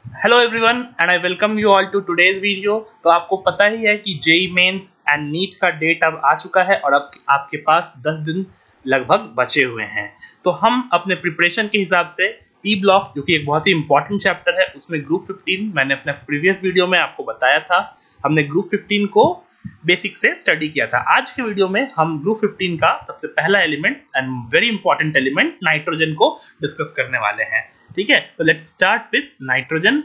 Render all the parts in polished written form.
Hello everyone and I welcome you all to today's video. तो आपको पता ही है कि जेई मेंस एंड नीट का डेट अब आ चुका है और अब आपके पास 10 दिन लगभग बचे हुए हैं। तो हम अपने प्रिपरेशन के हिसाब से पी ब्लॉक, जो कि एक बहुत ही इंपॉर्टेंट चैप्टर है, उसमें ग्रुप 15 मैंने अपने प्रीवियस वीडियो में आपको बताया था। हमने ग्रुप 15 को बेसिक से स्टडी किया था। आज के वीडियो में हम ग्रुप 15 का सबसे पहला element and very important element nitrogen को डिस्कस करने वाले हैं। ठीक है, तो let's start with nitrogen.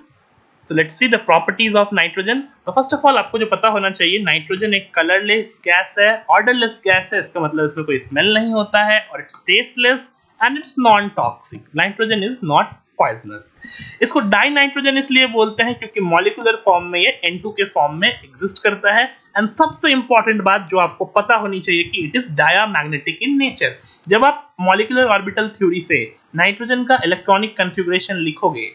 So let's see the properties of nitrogen. तो फर्स्ट ऑफ ऑल आपको जो पता होना चाहिए, नाइट्रोजन एक कलरलेस गैस है, ऑर्डरलेस गैस है। इसका मतलब इसमें कोई स्मेल नहीं होता है और it's tasteless and it's non toxic. Nitrogen is not poisonous. इसको डाई नाइट्रोजन इसलिए बोलते हैं क्योंकि मॉलिक्यूलर फॉर्म में ये N2 के फॉर्म में एग्जिस्ट करता है। एंड सबसे इंपॉर्टेंट बात जो आपको पता होनी चाहिए कि it is diamagnetic in nature. जब आप मॉलिक्यूलर ऑर्बिटल थ्योरी से नाइट्रोजन का इलेक्ट्रॉनिक कॉन्फ़िगरेशन लिखोगे,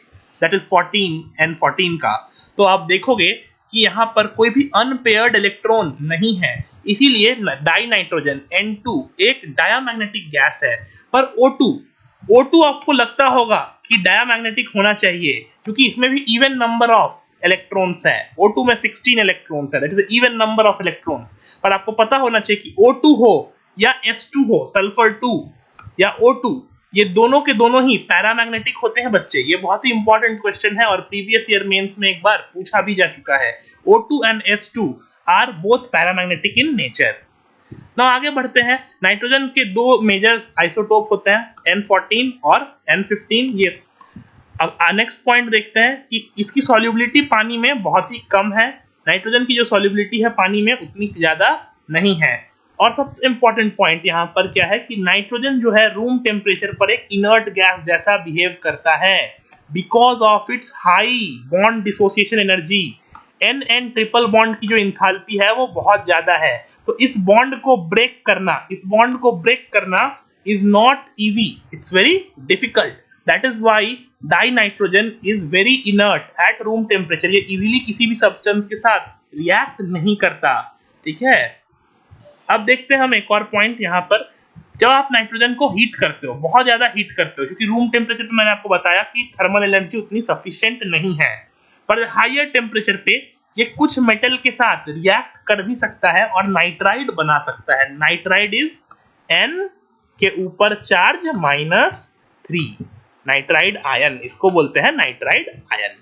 दैट इज 14 N14 का, तो आप देखोगे कि यहाँ पर कोई भी अनपेयर्ड इलेक्ट्रॉन नहीं है। इसीलिए डाई नाइट्रोजन N2 एक डायामैग्नेटिक गैस है। पर O2 आपको लगता होगा कि डायामैग्नेटिक होना चाहिए क्योंकि इसमें भी इवन नंबर ऑफ इलेक्ट्रॉन्स है। O2 में 16 इलेक्ट्रॉन्स है, that is even number of electrons. पर आपको पता होना चाहिए कि O2 हो या S2 हो, सल्फर 2 या O2, ये दोनों के दोनों ही पैरामैग्नेटिक होते हैं बच्चे। ये बहुत ही इंपॉर्टेंट क्वेश्चन है और प्रीवियस ईयर मेंस में एक बार पूछा भी जा चुका है। O2 and S2 are both paramagnetic in nature. ना आगे बढ़ते हैं। नाइट्रोजन के दो मेजर आइसोटोप होते हैं, N14 और N15। ये अब नेक्स्ट पॉइंट देखते हैं कि इसकी सॉल्युबिलिटी पानी में बहुत ही कम है। नाइट्रोजन की जो सॉल्युबिलिटी है पानी में उतनी ज्यादा नहीं है। और सबसे इंपॉर्टेंट पॉइंट यहाँ पर क्या है कि नाइट्रोजन जो है रूम टेम्परेचर पर एक इनर्ट गैस जैसा बिहेव करता है because of its high bond dissociation energy. N triple bond की जो इंथैल्पी है वो बहुत ज्यादा है। तो इस बॉन्ड को ब्रेक करना is not easy, it's very difficult. That is why dinitrogen is very inert at room temperature. ये इजीली किसी भी सब्सटेंस के साथ रिएक्ट नहीं करता। ठीक है, अब देखते हैं हम एक और पॉइंट यहाँ पर। जब आप नाइट्रोजन को हीट करते हो, बहुत ज्यादा हीट करते हो, क्योंकि रूम टेम्परेचर पे मैंने आपको बताया कि थर्मल एनर्जी उतनी सफिशिएंट नहीं है, पर हायर टेम्परेचर पे ये कुछ मेटल के साथ रिएक्ट कर भी सकता है और नाइट्राइड बना सकता है। नाइट्राइड इज N के ऊपर चार्ज -3, नाइट्राइड आयन, इसको बोलते हैं नाइट्राइड आयन।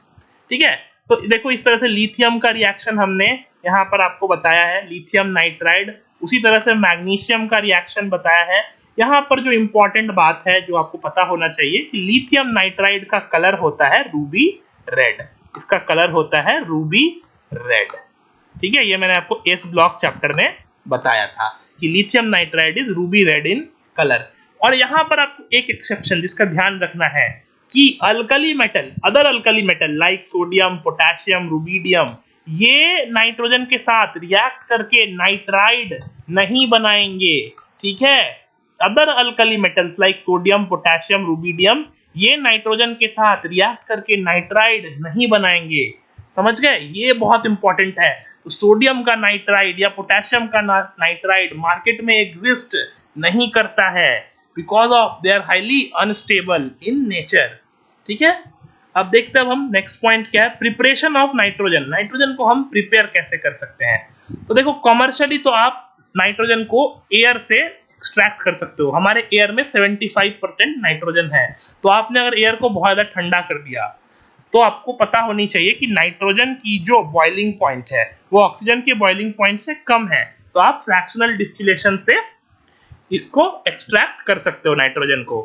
ठीक है, तो देखो इस तरह से लिथियम का रिएक्शन हमने यहाँ पर आपको बताया है, लिथियम नाइट्राइड। उसी तरह से मैग्नीशियम का रिएक्शन बताया है। यहाँ पर जो इंपॉर्टेंट बात है जो आपको पता होना चाहिए कि लिथियम नाइट्राइड का कलर होता है रूबी रेड। इसका कलर होता है रूबी रेड। ठीक है, ये मैंने आपको एस ब्लॉक चैप्टर में बताया था कि lithium nitride is Ruby red in colour. और यहाँ पर आपको एक एक्सेप्शन जिसका ध्यान रखना है कि alkali metal, other alkali metal like sodium, potassium, rubidium, ये नाइट्रोजन के साथ रिएक्ट करके नाइट्राइड नहीं बनाएंगे। ठीक है, other alkali metals like sodium, potassium, rubidium, ये नाइट्रोजन के साथ रिएक्ट करके नाइट्राइड नहीं बनाएंगे। समझ गए, ये बहुत इंपॉर्टेंट है। तो सोडियम का नाइट्राइड या पोटेशियम का नाइट्राइड मार्केट में एग्जिस्ट नहीं करता है because of they are highly unstable in nature. ठीक है, अब देखते हैं हम नेक्स्ट पॉइंट क्या है, प्रिपरेशन ऑफ नाइट्रोजन। नाइट्रोजन को हम प्रिपेयर कैसे कर सकते हैं। तो देखो कमर्शियली तो आप नाइट्रोजन को एयर से एक्सट्रैक्ट कर सकते हो। हमारे एयर में 75% नाइट्रोजन है। तो आपने अगर एयर को बहुत ज्यादा ठंडा कर दिया तो आपको पता होनी चाहिए कि नाइट्रोजन की जो बॉइलिंग पॉइंट है वो ऑक्सीजन के बॉइलिंग पॉइंट से कम है। तो आप फ्रैक्शनल डिस्टिलेशन से इसको एक्सट्रैक्ट कर सकते हो नाइट्रोजन को।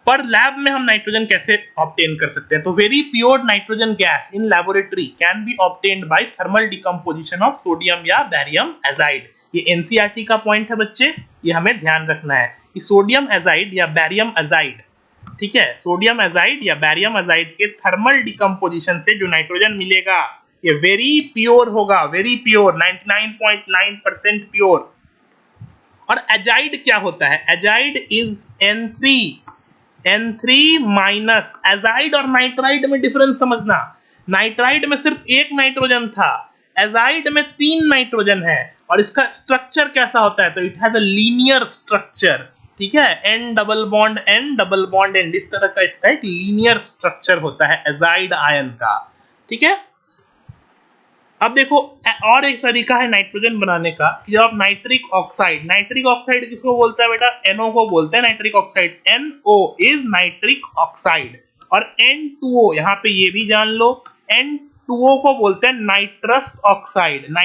पर लैब में हम नाइट्रोजन कैसे ऑब्टेन कर सकते हैं। तो very pure nitrogen gas in laboratory can be obtained by thermal decomposition of sodium या बैरियम एजाइड। ये एनसीईआरटी का पॉइंट है बच्चे, ये हमें ध्यान रखना है कि सोडियम एजाइड या बैरियम एजाइड, ठीक है, सोडियम एजाइड या बैरियम एजाइड के थर्मल डिकम्पोजिशन से जो नाइट्रोजन मिलेगा ये वेरी प्योर होगा, वेरी प्योर, 99.9% प्योर। और एजाइड क्या होता है, azide is N3 minus. Azide और नाइट्राइड में डिफरेंस समझना, नाइट्राइड में सिर्फ एक नाइट्रोजन था, एजाइड में 3 नाइट्रोजन है। और इसका स्ट्रक्चर कैसा होता है, तो it has a linear structure. ठीक है, N double bond N double bond N, इस तरह का इसका एक लीनियर स्ट्रक्चर होता है एजाइड आयन का। ठीक है, अब देखो और एक तरीका है नाइट्रोजन बनाने का कि जब आप नाइट्रिक ऑक्साइड किसको बोलता है बेटा, NO को बोलते हैं nitric oxide. NO is nitric oxide. और N2O यहाँ पे ये भी जान लो, N2O को बोलते हैं नाइट्रस ऑक्साइड।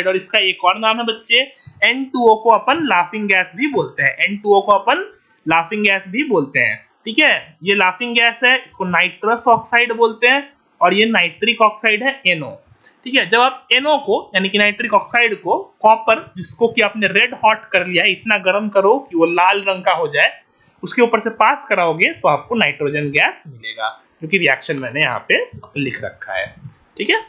और इसका एक और नाम है बच्चे, N2O को अपन लाफिंग गैस भी बोलते हैं। N2O को अपन लाफिंग गैस भी बोलते हैं। ठीक है, ये लाफिंग गैस है, इसको नाइट्रस ऑक्साइड बोलते हैं, और ये नाइट्रिक ऑक्साइड है NO। ठीक है, जब आप NO को यानी कि नाइट्रिक ऑक्साइड को कॉपर, जिसको कि आपने रेड हॉट कर लिया है, इतना गर्म करो कि वो लाल रंग का हो जाए, उसके ऊपर से पास कराओगे तो आपको नाइट्रोजन गैस मिलेगा, जो कि रिएक्शन मैंने यहाँ पे लिख रखा है। ठीक है,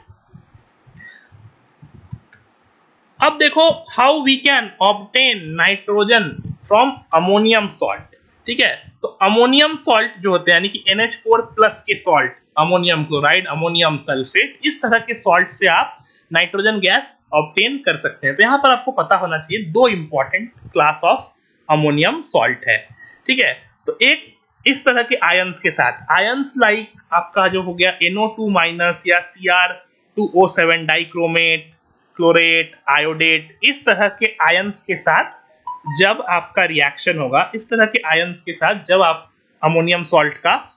अब देखो how we can obtain nitrogen from ammonium salt. ठीक है, तो अमोनियम सॉल्ट जो होते हैं यानी कि NH4 प्लस के salt, ammonium chloride, ammonium sulphate, इस तरह के सॉल्ट से आप नाइट्रोजन गैस ऑब्टेन कर सकते हैं। तो यहाँ पर आपको पता होना चाहिए दो important class of ammonium salt है। ठीक है, तो एक इस तरह के आयंस के साथ, आयंस लाइक आपका जो हो गया NO2 माइनस या Cr2O7 डाइक्रोमेट, क्लोरेट, आयोडेट, इस तरह के आयंस के साथ जब आपका रिएक्शन होगा, इस तरह के आयंस के साथ जब आप अमोनियम सॉल्ट का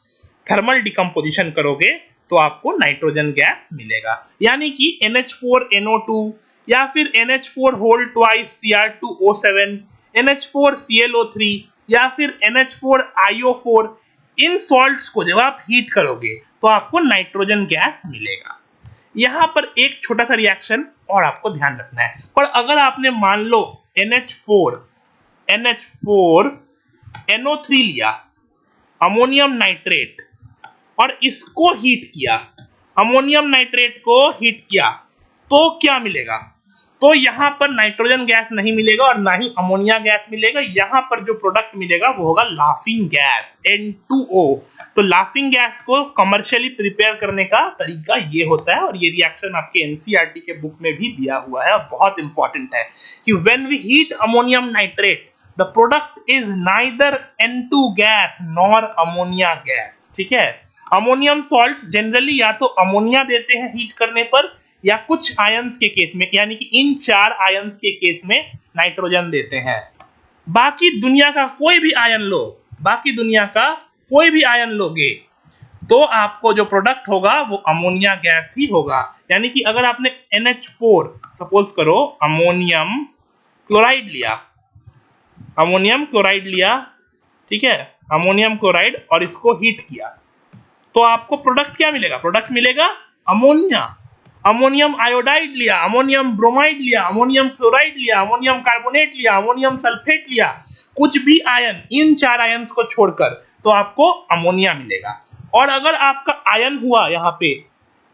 थर्मल डिकम्पोजिशन करोगे तो आपको नाइट्रोजन गैस मिलेगा। यानी कि NH4NO2 या फिर NH4 whole twice Cr2O7, NH4ClO3 या फिर NH4IO4, इन सॉल्ट्स को जब आप हीट करोगे तो आपको नाइट्रोजन गैस मिलेगा। यहां पर एक छोटा सा रिएक्शन और आपको ध्यान रखना है, और अगर आपने मान लो NH4NO3 लिया, अमोनियम नाइट्रेट, और इसको हीट किया, अमोनियम नाइट्रेट को हीट किया, तो क्या मिलेगा? तो यहां पर नाइट्रोजन गैस नहीं मिलेगा और ना ही अमोनिया गैस मिलेगा। यहां पर जो प्रोडक्ट मिलेगा वो होगा लाफिंग गैस N2O। तो लाफिंग गैस को कमर्शियली प्रिपेयर करने का तरीका ये होता है, और ये रिएक्शन आपके NCERT के बुक में भी दिया हुआ है और बहुत इंपॉर्टेंट है कि when we heat ammonium nitrate the product is neither N2 gas nor ammonia gas. ठीक है, अमोनियम सॉल्ट्स जनरली या तो अमोनिया देते हैं हीट करने पर, या कुछ आयंस के केस में यानी कि इन 4 आयंस के केस में नाइट्रोजन देते हैं। बाकी दुनिया का कोई भी आयन लो, बाकी दुनिया का कोई भी आयन लोगे तो आपको जो प्रोडक्ट होगा वो अमोनिया गैस ही होगा। यानी कि अगर आपने NH4 सपोज करो अमोनियम क्लोराइड लिया, ठीक है, अमोनियम क्लोराइड, और इसको हीट किया, तो आपको प्रोडक्ट क्या मिलेगा? प्रोडक्ट मिलेगा अमोनिया। अमोनियम आयोडाइड लिया, अमोनियम ब्रोमाइड लिया, अमोनियम क्लोराइड लिया, अमोनियम कार्बोनेट लिया, अमोनियम सल्फेट लिया, कुछ भी आयन, इन 4 आयन्स को छोड़कर, तो आपको अमोनिया मिलेगा। और अगर आपका आयन हुआ यहाँ पे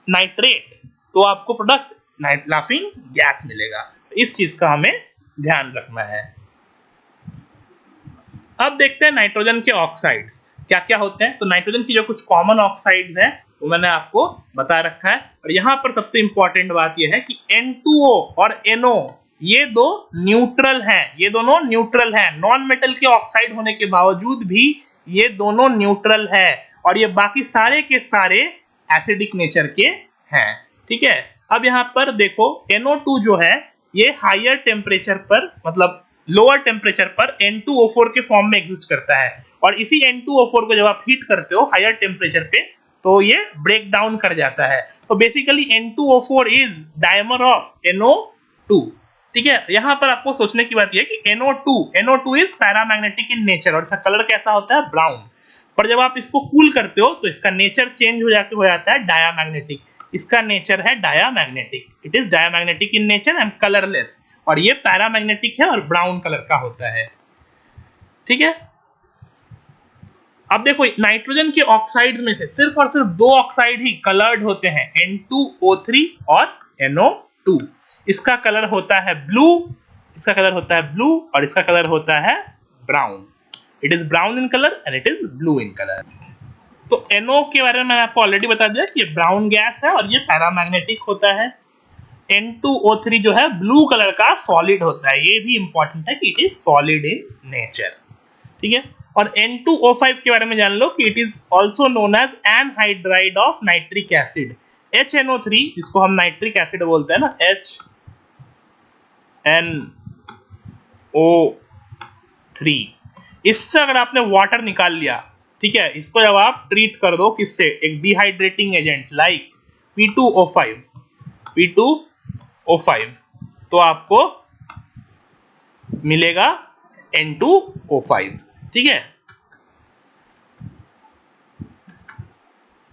नाइट्रेट, तो आपको प्रोडक्ट लाफिंग गैस मिलेगा। इस चीज का हमें ध्यान रखना है। अब देखते हैं नाइट्रोजन के ऑक्साइड्स क्या क्या होते हैं। तो नाइट्रोजन की जो कुछ कॉमन ऑक्साइड्स हैं वो मैंने आपको बता रखा है, और यहाँ पर सबसे इंपॉर्टेंट बात यह है कि N2O और NO ये दोनों न्यूट्रल हैं। नॉन मेटल के ऑक्साइड होने के बावजूद भी ये दोनों न्यूट्रल है, और ये बाकी सारे के सारे एसिडिक नेचर के हैं। ठीक है, अब यहाँ पर देखो NO2 जो है ये हायर टेम्परेचर पर, मतलब लोअर टेम्परेचर पर N2O4 के फॉर्म में एग्जिस्ट करता है, और इसी N2O4 को जब आप हीट करते हो हायर टेम्परेचर पे तो ये ब्रेक डाउन कर जाता है। तो basically N2O4 is dimer of NO2। ठीक है, यहाँ पर आपको सोचने की बात यह है कि NO2 is paramagnetic in nature, और इसका कलर कैसा होता है? ब्राउन। पर जब आप इसको कूल करते हो तो इसका नेचर चेंज हो जाता है डायामैग्नेटिक। इसका नेचर है diamagnetic, it is diamagnetic in nature and colourless, और ये पैरामैग्नेटिक है और ब्राउन कलर का होता है। ठीक है, अब देखो नाइट्रोजन के ऑक्साइड्स में से सिर्फ और सिर्फ 2 ऑक्साइड ही कलर्ड होते हैं, N2O3 और NO2। इसका कलर होता है ब्लू, और इसका कलर होता है brown. It is brown in colour and it is blue in colour. तो NO के बारे में मैंने आपको ऑलरेडी बता दिया कि ये ब्राउन गैस है और ये पैरामैग्नेटिक होता है। N2O3 जो है ब्लू कलर का सॉलिड होता है, ये भी इंपॉर्टेंट है कि it is solid in nature. ठीक है। और N2O5 के बारे में जान लो कि it is also known as anhydride of nitric acid. HNO3 जिसको हम नाइट्रिक एसिड बोलते हैं ना, HNO3, इससे अगर आपने वाटर निकाल लिया, ठीक है, इसको जब आप ट्रीट कर दो किससे, एक डिहाइड्रेटिंग एजेंट लाइक P2O5, तो आपको मिलेगा N2O5, ठीक है।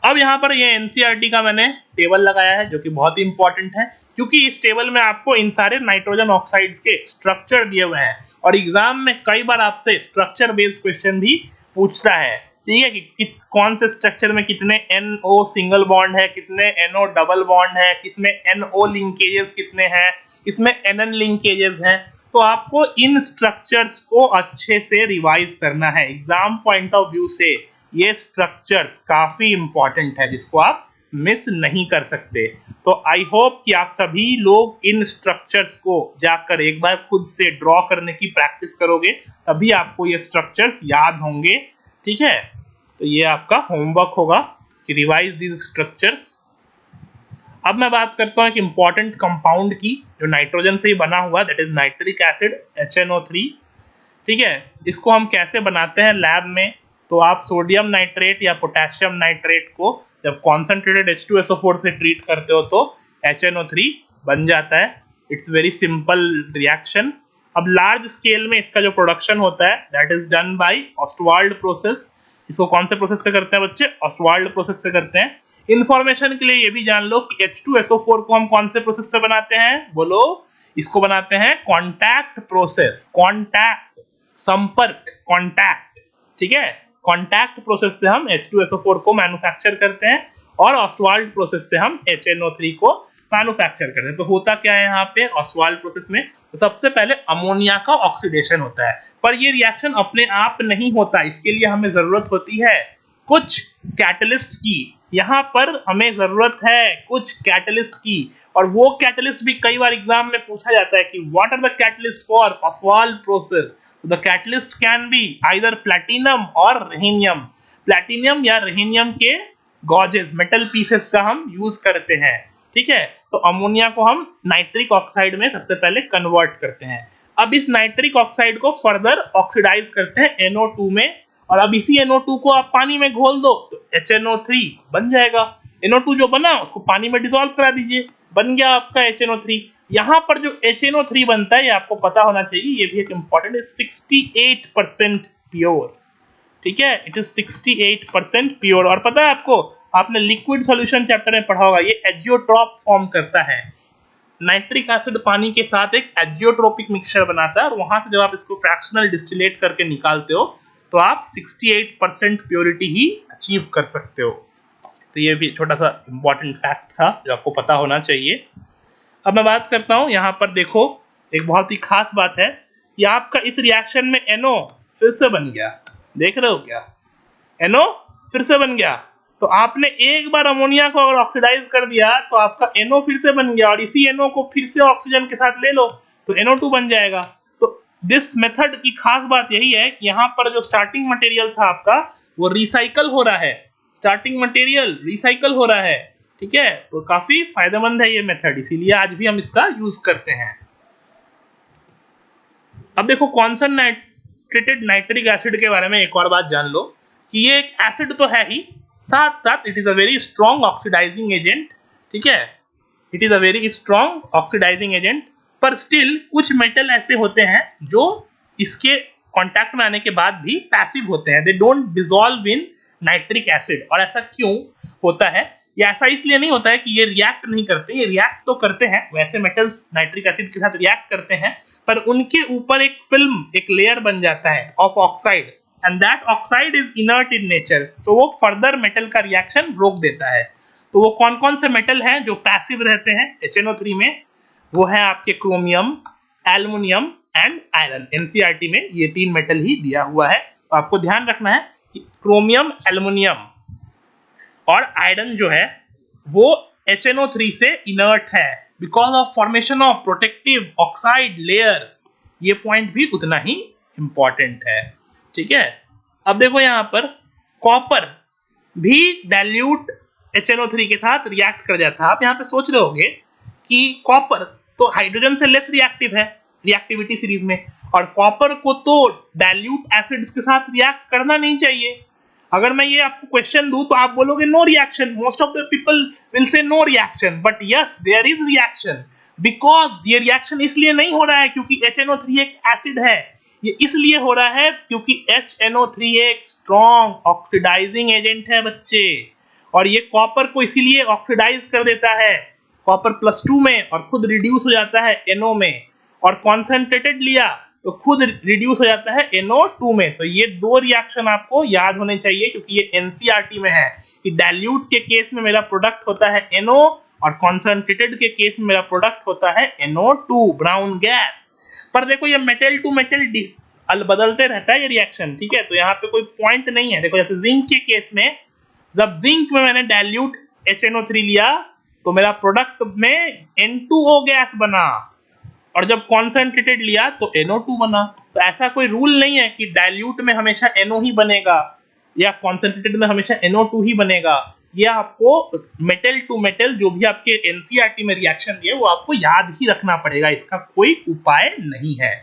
अब यहां पर ये एनसीईआरटी का मैंने टेबल लगाया है जो कि बहुत ही इंपॉर्टेंट है, क्योंकि इस टेबल में आपको इन सारे नाइट्रोजन ऑक्साइड्स के स्ट्रक्चर दिए हुए हैं और एग्जाम में कई बार आपसे स्ट्रक्चर बेस्ड क्वेश्चन भी पूछता है, ठीक है, कि कौन से स्ट्रक्चर में कितने NO सिंगल बॉन्ड है, कितने NO डबल बॉन्ड है, किसमें NO लिंकेजेस कितने हैं, किसमें NN लिंकेजेस हैं। तो आपको इन स्ट्रक्चर्स को अच्छे से रिवाइज करना है। एग्जाम पॉइंट ऑफ व्यू से ये स्ट्रक्चर्स काफी इंपॉर्टेंट है जिसको आप मिस नहीं कर सकते। तो आई होप कि आप सभी लोग इन स्ट्रक्चर्स को जाकर एक बार खुद से ड्रॉ करने की प्रैक्टिस करोगे, तभी आपको ये स्ट्रक्चर्स याद होंगे, ठीक है। तो ये आपका होमवर्क होगा कि रिवाइज दीज स्ट्रक्चर्स। अब मैं बात करता हूं एक इंपॉर्टेंट कंपाउंड की जो नाइट्रोजन से ही बना हुआ, that is nitric acid HNO3, ठीक है। इसको हम कैसे बनाते हैं लैब में, तो आप सोडियम नाइट्रेट या पोटेशियम नाइट्रेट को जब कॉन्सेंट्रेटेड H2SO4 से ट्रीट करते हो तो HNO3 बन जाता है। It's very simple reaction. अब लार्ज स्केल में इसका जो प्रोडक्शन होता है that is done by Ostwald process. इसको कौन से प्रोसेस से करते हैं बच्चे, ऑस्टवाल्ड प्रोसेस से करते हैं। इंफॉर्मेशन के लिए ये भी जान लो कि H2SO4 को हम कौन से प्रोसेस से बनाते हैं, बोलो, इसको बनाते हैं कॉन्टैक्ट प्रोसेस, कॉन्टैक्ट, संपर्क, कॉन्टैक्ट, ठीक है। कॉन्टैक्ट प्रोसेस से हम H2SO4 को मैन्युफैक्चर करते हैं और ऑस्टवाल्ड प्रोसेस से हम HNO3 को मैन्युफैक्चर करते हैं। तो होता क्या है यहाँ पे ऑस्टवाल्ड प्रोसेस में, तो सबसे पहले अमोनिया का ऑक्सीडेशन होता है, पर ये रिएक्शन अपने आप नहीं होता, इसके लिए हमें जरूरत होती है कुछ कैटलिस्ट की। यहाँ पर हमें जरूरत है कुछ कैटलिस्ट की, और वो कैटलिस्ट भी कई बार एग्जाम में पूछा जाता है कि what are the catalyst for Ostwald process. The catalyst can be either platinum और rhenium, प्लैटिनियम या rhenium के गॉजेस, मेटल पीसेस का हम यूज करते हैं, ठीक है। तो अमोनिया को हम नाइट्रिक ऑक्साइड में सबसे पहले कन्वर्ट करते हैं। अब इस नाइट्रिक ऑक्साइड को फर्दर ऑक्सीडाइज करते हैं NO2 में, और अब इसी NO2 को आप पानी में घोल दो तो HNO3 बन जाएगा। NO2 जो बना उसको पानी में डिसॉल्व करा दीजिए, बन गया आपका HNO3। यहां पर जो HNO3 बनता है ये आपको पता होना चाहिए, ये भी एक इंपॉर्टेंट है, 68% प्योर, ठीक है। It is 68% pure. और पता है आपको, आपने लिक्विड सॉल्यूशन चैप्टर में पढ़ा होगा, ये एजियोट्रॉप फॉर्म करता है। नाइट्रिक एसिड पानी के साथ एक एजियोट्रोपिक मिक्सचर बनाता है, और वहां से जब आप इसको फ्रैक्शनल डिस्टिलेट करके निकालते हो तो आप 68% प्योरिटी ही अचीव कर सकते हो। तो ये भी छोटा सा इंपॉर्टेंट फैक्ट था जो आपको पता होना चाहिए। अब मैं बात करता हूं, यहां पर देखो एक बहुत ही खास बात है कि आपका इस रिएक्शन में NO फिर से बन गया, देख रहे हो क्या, NO फिर से बन गया। तो आपने एक बार अमोनिया को अगर ऑक्सीडाइज कर दिया तो आपका NO फिर से बन गया, और इसी NO को फिर से ऑक्सीजन के साथ ले लो तो NO2 बन जाएगा। तो दिस मेथड की खास बात यही है कि यहाँ पर जो स्टार्टिंग मटेरियल था आपका वो रिसाइकल हो रहा है, स्टार्टिंग मटेरियल रिसाइकल हो रहा है, ठीक है। तो काफी फायदेमंद है ये मेथड, इसीलिए आज भी हम इसका यूज करते हैं। अब देखो कॉन्सनट्रेटेड नाइट्रिक एसिड के बारे में एक और बात जान लो कि ये एक एसिड तो है ही, साथ साथ it is a very strong oxidising agent, ठीक है। It is a very strong oxidising agent, पर स्टिल कुछ मेटल ऐसे होते हैं जो इसके कांटेक्ट में आने के बाद भी पैसिव होते हैं, they don't dissolve in nitric acid. और ऐसा क्यों होता है, या ऐसा इसलिए नहीं होता है कि ये रिएक्ट नहीं करते, ये रिएक्ट तो करते हैं, वैसे मेटल्स नाइट्रिक एसिड के साथ रिएक्ट करते हैं, पर उनके ऊपर एक फिल्म, एक लेयर बन जाता है of oxide, and that oxide is inert in nature, तो वो फर्दर मेटल का रिएक्शन रोक देता है। तो वो कौन कौन से मेटल हैं जो पैसिव रहते हैं HNO3 में, वो है आपके chromium, aluminium and iron. NCERT में ये तीन मेटल ही दिया हुआ है, तो आपको ध्यान रखना है कि क्रोमियम, एल्युमिनियम और आयरन जो है वो HNO3 से इनर्ट है because of formation of protective oxide layer. ये पॉइंट भी उतना ही इंपॉर्टेंट है। ठीक है। अब देखो यहाँ पर कॉपर भी डाइल्यूट HNO3 के साथ रिएक्ट कर जाता है। आप यहाँ पे सोच रहे होगे कि कॉपर तो हाइड्रोजन से लेस रिएक्टिव है रिएक्टिविटी सीरीज में, और कॉपर को तो डाइल्यूट एसिड्स के साथ रिएक्ट करना नहीं चाहिए। अगर मैं ये आपको क्वेश्चन दूं तो आप बोलोगे no reaction, most of the people will say no reaction, but yes there is reaction, because ये रिएक्शन इसलिए नहीं हो रहा है क्योंकि HNO3 एक एसिड है, ये इसलिए हो रहा है क्योंकि HNO3 एक स्ट्रॉन्ग ऑक्सीडाइजिंग एजेंट है बच्चे, और ये कॉपर को इसीलिए ऑक्सीडाइज कर देता है कॉपर +2 में, और खुद रिड्यूस हो जाता है NO में, और कॉन्सेंट्रेटेड लिया तो खुद रिड्यूस हो जाता है NO2 में। तो ये दो रिएक्शन आपको याद होने चाहिए क्योंकि ये NCERT में है कि डाइल्यूट के केस में मेरा प्रोडक्ट होता है NO, और कॉन्सेंट्रेटेड के केस में मेरा प्रोडक्ट होता है NO2 ब्राउन गैस। पर देखो ये मेटल टू मेटल बदलते रहता है ये रिएक्शन, ठीक है, तो यहाँ पे कोई पॉइंट नहीं है। देखो जैसे जिंक के केस में, जब जिंक में मैंने डाइल्यूट HNO3 लिया तो मेरा प्रोडक्ट में N2O गैस बना, और जब कॉन्सेंट्रेटेड लिया तो NO2 बना। तो ऐसा कोई रूल नहीं है कि डाइल्यूट में हमेशा NO ही बनेगा या कॉन्सेंट्रेटेड में हमेशा NO2 ही बनेगा। ये आपको मेटल टू मेटल जो भी आपके NCERT में रिएक्शन दिए वो आपको याद ही रखना पड़ेगा, इसका कोई उपाय नहीं है।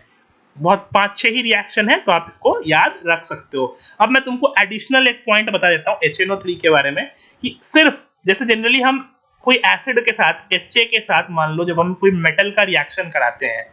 बहुत 5-6 ही रिएक्शन है तो आप इसको याद रख सकते हो। अब मैं तुमको एडिशनल एक पॉइंट बता देता हूँ HNO3 के बारे में, कि सिर्फ जैसे जनरली हम कोई एसिड के साथ HA के साथ, मान लो जब हम कोई मेटल का रिएक्शन कराते हैं,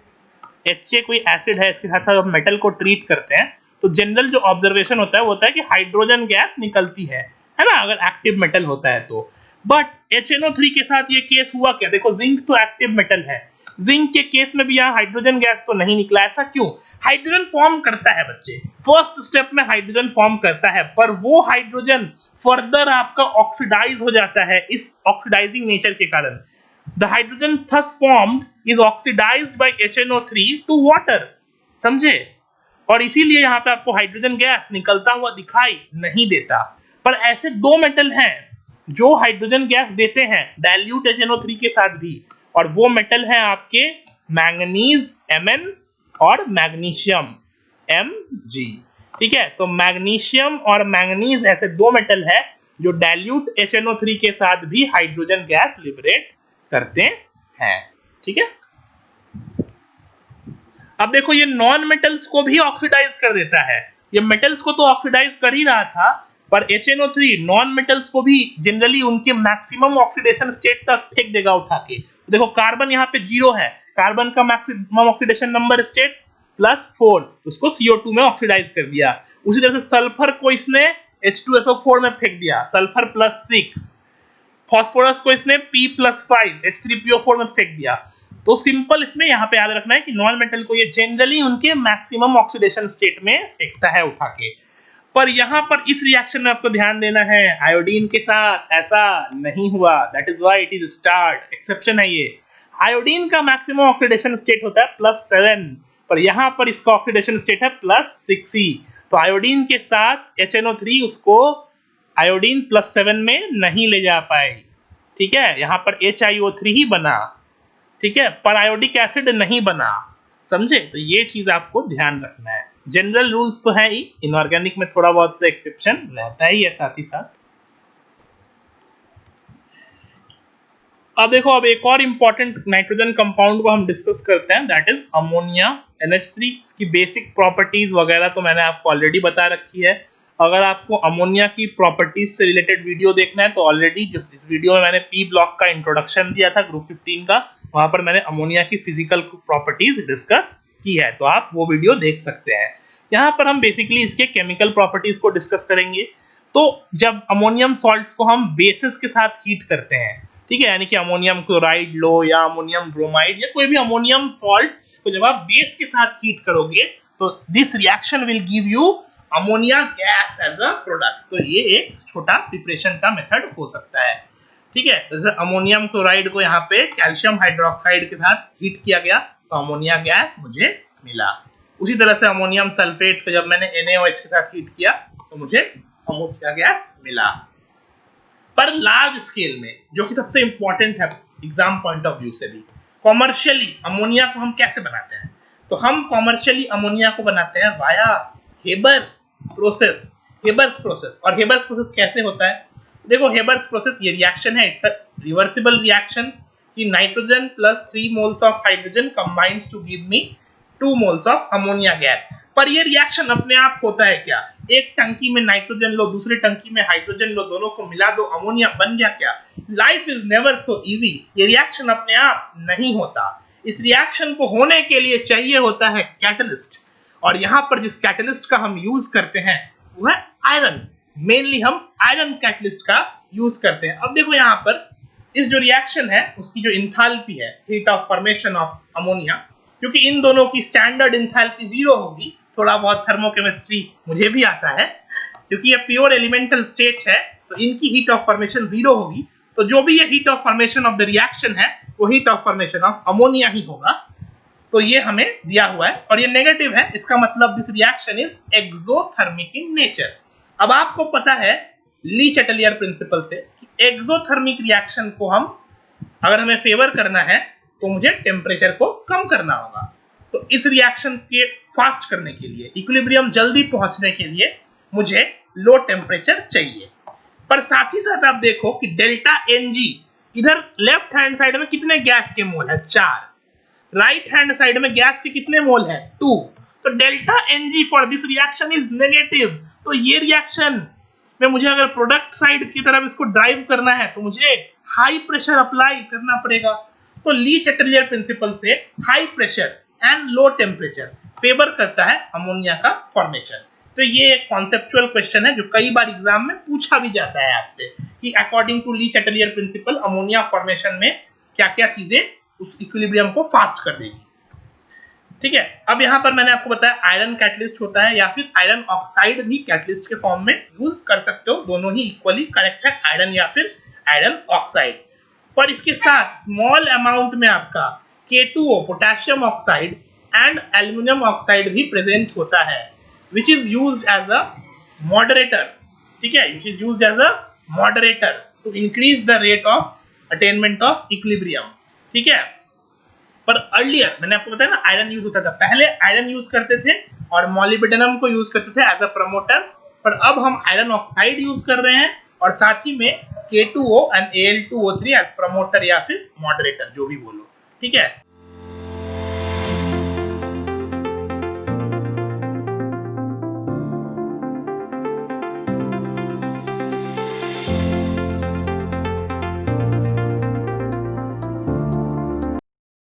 HA कोई एसिड है इसके साथ हम मेटल को ट्रीट करते हैं, तो जनरल जो ऑब्जर्वेशन होता है वो होता है कि हाइड्रोजन गैस निकलती है ना, अगर एक्टिव मेटल होता है तो। बट HNO3 के साथ ये केस हुआ क्या? देखो जिंक तो एक्टिव मेटल है, जिंक के केस में भी यहाँ हाइड्रोजन गैस तो नहीं निकला। ऐसा क्यों? हाइड्रोजन फॉर्म करता है बच्चे, फर्स्ट स्टेप में हाइड्रोजन फॉर्म करता है, पर वो हाइड्रोजन फर्दर आपका ऑक्सीडाइज हो जाता है इस ऑक्सीडाइजिंग नेचर के कारण। The hydrogen thus formed is oxidized by HNO3 to water, समझे? और इसीलिए यहाँ पे आपको हाइड्रोजन गैस निकलता हुआ दिखाई नहीं देता। पर ऐसे दो मेटल हैं जो हाइड्रोजन गैस देते हैं डाइल्यूट HNO3 के साथ भी, और वो मेटल है आपके मैंगनीज Mn और मैग्नीशियम Mg, ठीक है। तो मैग्नीशियम और मैंगनीज ऐसे दो मेटल है जो डाइल्यूट HNO3 के साथ भी हाइड्रोजन गैस लिबरेट करते हैं, ठीक है। अब देखो ये नॉन मेटल्स को भी ऑक्सीडाइज कर देता है, ये मेटल्स को तो ऑक्सीडाइज कर ही रहा था, पर HNO3 नॉन मेटल्स को भी जनरली उनके मैक्सिमम ऑक्सीडेशन स्टेट तक फेंक देगा उठा के। देखो कार्बन यहाँ पे 0 है, कार्बन का मैक्सिमम ऑक्सीडेशन नंबर स्टेट +4, उसको CO2 में ऑक्सीडाइज कर दिया। उसी तरह से सल्फर को इसने H2SO4 में फेंक दिया, सल्फर +6, फास्फोरस को इसने P+5 H3PO4 में फेंक दिया। तो सिंपल इसमें यहाँ पे याद रखना है कि नॉन मेटल को ये जनरली उनके मैक्सिमम ऑक्सीडेशन स्टेट में फेंकता है उठा के। पर यहाँ पर इस रिएक्शन में आपको ध्यान देना है, आयोडीन के साथ ऐसा नहीं हुआ, that is why it is start, exception है ये। आयोडीन का मैक्सिमम ऑक्सीडेशन स्टेट होता है +7, पर यहाँ पर इसका ऑक्सीडेशन स्टेट है +6 ही। तो आयोडीन के साथ HNO3 उसको आयोडीन +7 में नहीं ले जा पाए, ठीक है, यहाँ पर HiO3 ही बना, ठीक है, पर आयोडिक एसिड नहीं बना, समझे? तो ये चीज आपको ध्यान रखना है। जनरल रूल्स तो है ही, इनऑर्गेनिक में थोड़ा बहुत एक्सेप्शन रहता ही है साथ ही साथ। अब देखो, अब एक और इंपॉर्टेंट नाइट्रोजन कंपाउंड को हम डिस्कस करते हैं, दैट इज अमोनिया NH3। इसकी बेसिक प्रॉपर्टीज वगैरह तो मैंने आपको ऑलरेडी बता रखी है। अगर आपको अमोनिया की प्रॉपर्टीज से रिलेटेड वीडियो देखना है तो ऑलरेडी इस वीडियो में मैंने P ब्लॉक का इंट्रोडक्शन दिया था ग्रुप 15 का, वहां पर मैंने अमोनिया की फिजिकल प्रॉपर्टीज डिस्कस की है, तो आप वो वीडियो देख सकते हैं। यहाँ पर हम बेसिकली इसके केमिकल प्रॉपर्टीज को डिस्कस करेंगे। तो जब अमोनियम सॉल्ट्स को हम बेसिस के साथ हीट करते हैं, ठीक है, यानी कि अमोनियम क्लोराइड लो या अमोनियम ब्रोमाइड या कोई भी अमोनियम सॉल्ट को जब आप बेस के साथ हीट करोगे तो this reaction will give you ammonia gas as a product. तो ये एक छोटा प्रिपरेशन का मेथड हो सकता है, ठीक है। जैसे अमोनियम क्लोराइड को यहाँ पे कैल्शियम हाइड्रोक्साइड के साथ हीट किया गया तो अमोनिया गैस मुझे मिला। उसी तरह से अमोनियम सल्फेट को जब मैंने NaOH के साथ हीट किया तो मुझे अमोनिया गैस मिला। पर लार्ज स्केल में, जो कि सबसे इंपॉर्टेंट है एग्जाम पॉइंट ऑफ व्यू से भी, कॉमर्शियली अमोनिया को हम कैसे बनाते हैं? तो हम कॉमर्शियली अमोनिया को बनाते हैं via Haber's process, Haber's process. और हेबर्स प्रोसेस कैसे होता है? देखो हेबर्स प्रोसेस ये रिएक्शन है, इट्स अ रिवर्सिबल रिएक्शन कि nitrogen plus 3 moles of hydrogen combines to give me 2 moles of ammonia gas. पर ये रिएक्शन अपने आप होता है क्या? एक टंकी में नाइट्रोजन लो, दूसरे टंकी में हाइड्रोजन लो, दोनों को मिला दो, अमोनिया बन गया क्या? Life is never so easy. ये रिएक्शन अपने आप नहीं होता। इस रिएक्शन को होने के लिए चाहिए होता है कैटलिस्ट, और यहां पर जिस कैटलिस्ट का हम यूज करते हैं वो है आयरन। मेनली हम आयरन कैटलिस्ट का यूज करते हैं। अब देखो यहां पर इस जो रिएक्शन है उसकी जो इंथैल्पी है, heat of formation of ammonia, क्योंकि इन दोनों की स्टैंडर्ड इंथैल्पी 0 होगी। थोड़ा बहुत थर्मोकेमिस्ट्री मुझे भी आता है, क्योंकि ये प्योर एलिमेंटल स्टेट है तो इनकी हीट ऑफ फॉर्मेशन 0 होगी। तो जो भी ये heat of formation of the reaction है वो heat of formation of ammonia ही होगा। तो ये हमें दिया हुआ है और ये नेगेटिव है, इसका मतलब this reaction is exothermic in nature. अब आपको पता है ली चैटलियर प्रिंसिपल से कि एक्सोथर्मिक रिएक्शन को हम अगर हमें फेवर करना है तो मुझे टेम्परेचर को कम करना होगा। तो इस रिएक्शन के फास्ट करने के लिए, इक्विलिब्रियम जल्दी पहुंचने के लिए मुझे लो टेम्परेचर चाहिए। पर साथ ही साथ आप देखो कि डेल्टा एनजी, इधर लेफ्ट हैंड साइड में कितने गैस के मोल है? 4। राइट हैंड साइड में गैस के कितने मोल है? 2। तो delta n g for this reaction is negative. तो ये रिएक्शन में मुझे अगर प्रोडक्ट साइड की तरफ इसको ड्राइव करना है तो मुझे हाई प्रेशर अप्लाई करना पड़ेगा। तो ली चैटलियर प्रिंसिपल से high pressure and low temperature favour करता है अमोनिया का फॉर्मेशन। तो ये एक कॉन्सेप्चुअल क्वेश्चन है जो कई बार एग्जाम में पूछा भी जाता है आपसे कि according to Le Chatelier principle ammonia formation में क्या क्या चीजें उस इक्विलिब्रियम को फास्ट कर देगी। ठीक है, अब यहां पर मैंने आपको बताया आयरन कैटलिस्ट होता है या फिर आयरन ऑक्साइड भी कैटलिस्ट के फॉर्म में यूज कर सकते हो, दोनों ही इक्वली करेक्ट है, आयरन या फिर आयरन ऑक्साइड। पर इसके साथ स्मॉल अमाउंट में आपका K2O potassium oxide and aluminium oxide भी प्रेजेंट होता है, which is used as a moderator. ठीक है, which is used as a moderator to increase the rate of attainment of equilibrium. ठीक है, पर अर्लियर मैंने आपको बताया ना आयरन यूज होता था, पहले आयरन यूज करते थे और मॉलिब्डेनम को यूज करते थे एज अ प्रमोटर, पर अब हम आयरन ऑक्साइड यूज कर रहे हैं और साथ ही में K2O and Al2O3 as promoter या फिर मॉडरेटर, जो भी बोलो। ठीक है।